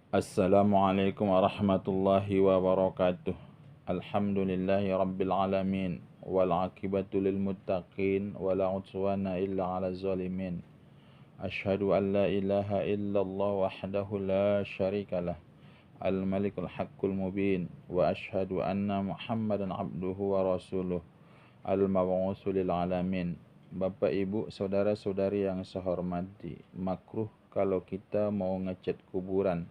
Assalamualaikum warahmatullahi wabarakatuh. Alhamdulillahi rabbil alamin. Wal aqibatu lil muttaqin. Wala udwana illa ala zalimin. Ashhadu an la ilaha illallah wahdahu la syarikalah. Al malikul haqqul mubin. Wa ashhadu anna muhammadan abduhu wa rasuluh. Al mab'usu lil alamin. Bapak ibu saudara saudari yang saya hormati, makruh kalau kita mau ngecat kuburan.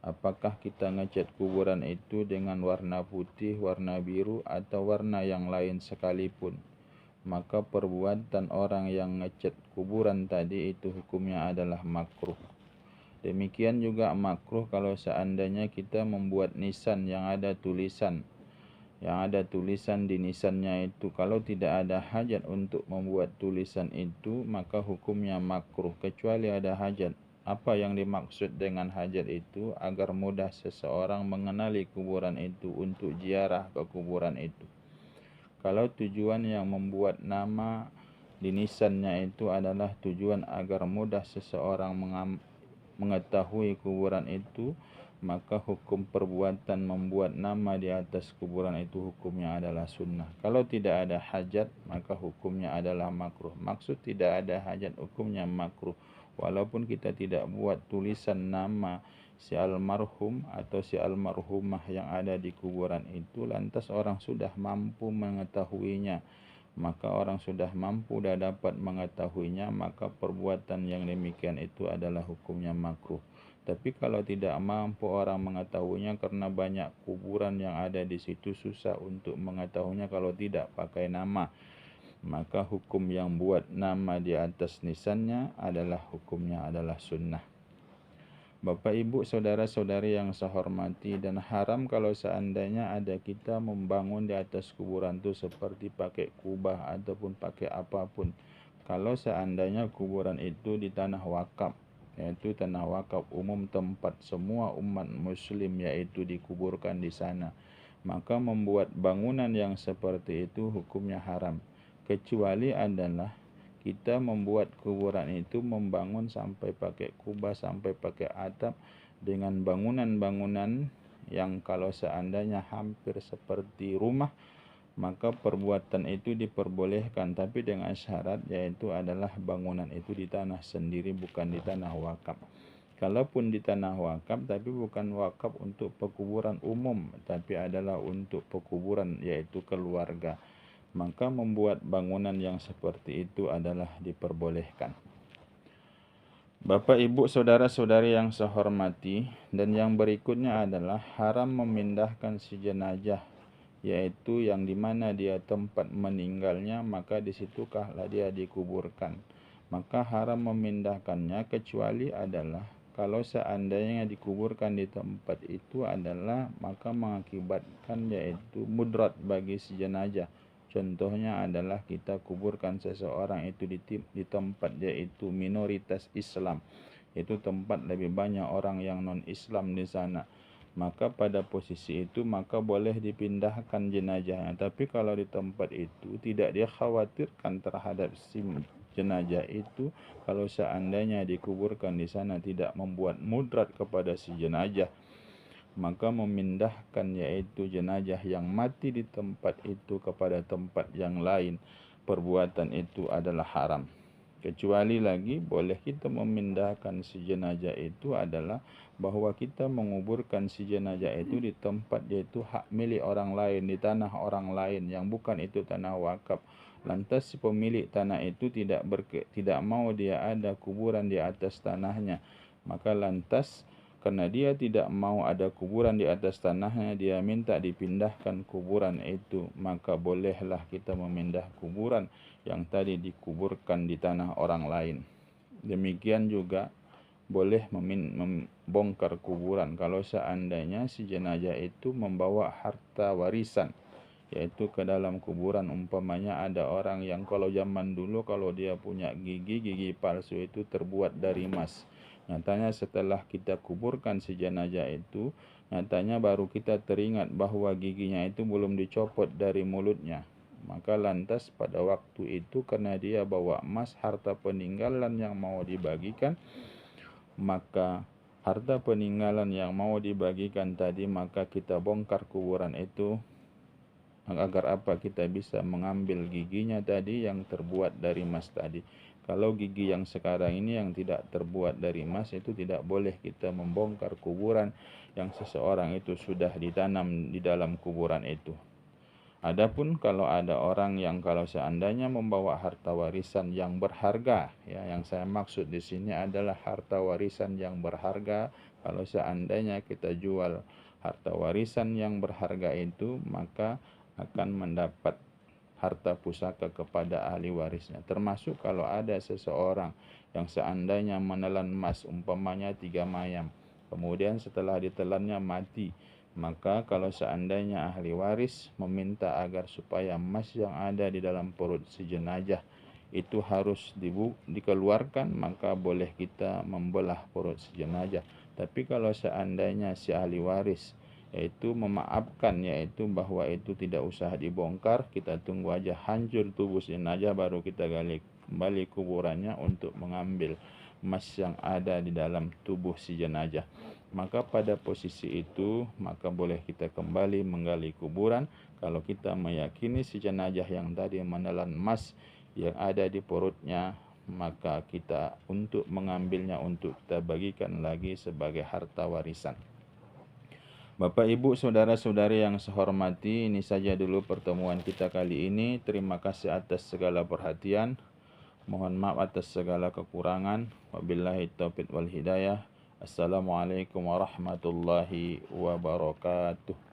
Apakah kita ngecat kuburan itu dengan warna putih, warna biru, atau warna yang lain sekalipun? Maka perbuatan orang yang ngecat kuburan tadi itu hukumnya adalah makruh. Demikian juga makruh kalau seandainya kita membuat nisan yang ada tulisan. Yang ada tulisan di nisannya itu, kalau tidak ada hajat untuk membuat tulisan itu, maka hukumnya makruh, kecuali ada hajat. Apa yang dimaksud dengan hajat itu? Agar mudah seseorang mengenali kuburan itu untuk ziarah ke kuburan itu. Kalau tujuan yang membuat nama di nisannya itu adalah tujuan agar mudah seseorang mengetahui kuburan itu, maka hukum perbuatan membuat nama di atas kuburan itu hukumnya adalah sunnah. Kalau tidak ada hajat, maka hukumnya adalah makruh. Maksud tidak ada hajat, hukumnya makruh. Walaupun kita tidak buat tulisan nama si almarhum atau si almarhumah yang ada di kuburan itu, lantas orang sudah mampu mengetahuinya, maka orang sudah mampu dan dapat mengetahuinya, maka perbuatan yang demikian itu adalah hukumnya makruh. Tapi kalau tidak mampu orang mengetahuinya karena banyak kuburan yang ada di situ, susah untuk mengetahuinya kalau tidak pakai nama, maka hukum yang buat nama di atas nisannya adalah hukumnya adalah sunnah. Bapak ibu saudara-saudari yang saya hormati, dan haram kalau seandainya ada kita membangun di atas kuburan itu seperti pakai kubah ataupun pakai apapun. Kalau seandainya kuburan itu di tanah wakaf, yaitu tanah wakaf umum tempat semua umat muslim yaitu dikuburkan di sana, maka membuat bangunan yang seperti itu hukumnya haram. Kecuali adalah kita membuat kuburan itu membangun sampai pakai kubah, sampai pakai atap dengan bangunan-bangunan yang kalau seandainya hampir seperti rumah, maka perbuatan itu diperbolehkan, tapi dengan syarat, yaitu adalah bangunan itu di tanah sendiri, bukan di tanah wakaf. Kalaupun di tanah wakaf, tapi bukan wakaf untuk pekuburan umum, tapi adalah untuk pekuburan yaitu keluarga, maka membuat bangunan yang seperti itu adalah diperbolehkan. Bapak ibu saudara-saudari yang saya hormati, dan yang berikutnya adalah haram memindahkan si jenazah, yaitu yang dimana dia tempat meninggalnya, maka disitukahlah dia dikuburkan. Maka haram memindahkannya, kecuali adalah kalau seandainya dikuburkan di tempat itu adalah maka mengakibatkan yaitu mudrat bagi si jenazah. Contohnya adalah kita kuburkan seseorang itu di tempat yaitu minoritas Islam, itu tempat lebih banyak orang yang non-Islam di sana, maka pada posisi itu maka boleh dipindahkan jenazahnya. Tapi kalau di tempat itu tidak dikhawatirkan terhadap si jenazah itu, kalau seandainya dikuburkan di sana tidak membuat mudrat kepada si jenazah, maka memindahkan yaitu jenazah yang mati di tempat itu kepada tempat yang lain, perbuatan itu adalah haram. Kecuali lagi boleh kita memindahkan si jenazah itu adalah bahwa kita menguburkan si jenazah itu di tempat yaitu hak milik orang lain, di tanah orang lain yang bukan itu tanah wakaf. Lantas si pemilik tanah itu tidak mau dia ada kuburan di atas tanahnya, maka lantas karena dia tidak mau ada kuburan di atas tanahnya, dia minta dipindahkan kuburan itu, maka bolehlah kita memindah kuburan yang tadi dikuburkan di tanah orang lain. Demikian juga boleh membongkar kuburan kalau seandainya si jenazah itu membawa harta warisan, yaitu ke dalam kuburan. Umpamanya ada orang yang kalau zaman dulu kalau dia punya gigi palsu itu terbuat dari emas. Nyatanya setelah kita kuburkan si jenazah itu, nyatanya baru kita teringat bahwa giginya itu belum dicopot dari mulutnya. Maka lantas pada waktu itu karena dia bawa emas, harta peninggalan yang mau dibagikan, maka harta peninggalan yang mau dibagikan tadi, maka kita bongkar kuburan itu agar apa, kita bisa mengambil giginya tadi yang terbuat dari emas tadi. Kalau gigi yang sekarang ini yang tidak terbuat dari emas, itu tidak boleh kita membongkar kuburan yang seseorang itu sudah ditanam di dalam kuburan itu. Adapun kalau ada orang yang kalau seandainya membawa harta warisan yang berharga, ya, yang saya maksud di sini adalah harta warisan yang berharga. Kalau seandainya kita jual harta warisan yang berharga itu, maka akan mendapat harta pusaka kepada ahli warisnya. Termasuk kalau ada seseorang yang seandainya menelan emas, umpamanya 3 mayam, kemudian setelah ditelannya mati, maka kalau seandainya ahli waris meminta agar supaya emas yang ada di dalam perut si jenazah itu harus dikeluarkan, maka boleh kita membelah perut si jenazah. Tapi kalau seandainya si ahli waris yaitu memaafkan, yaitu bahwa itu tidak usah dibongkar, kita tunggu aja hancur tubuh jenazah baru kita gali kembali kuburannya untuk mengambil emas yang ada di dalam tubuh si jenazah, maka pada posisi itu maka boleh kita kembali menggali kuburan. Kalau kita meyakini si jenazah yang tadi menelan emas yang ada di perutnya, maka kita untuk mengambilnya untuk kita bagikan lagi sebagai harta warisan. Bapak, Ibu, saudara-saudari yang saya hormati, ini saja dulu pertemuan kita kali ini. Terima kasih atas segala perhatian. Mohon maaf atas segala kekurangan. Wabillahi taufiq wal hidayah. Assalamualaikum warahmatullahi wabarakatuh.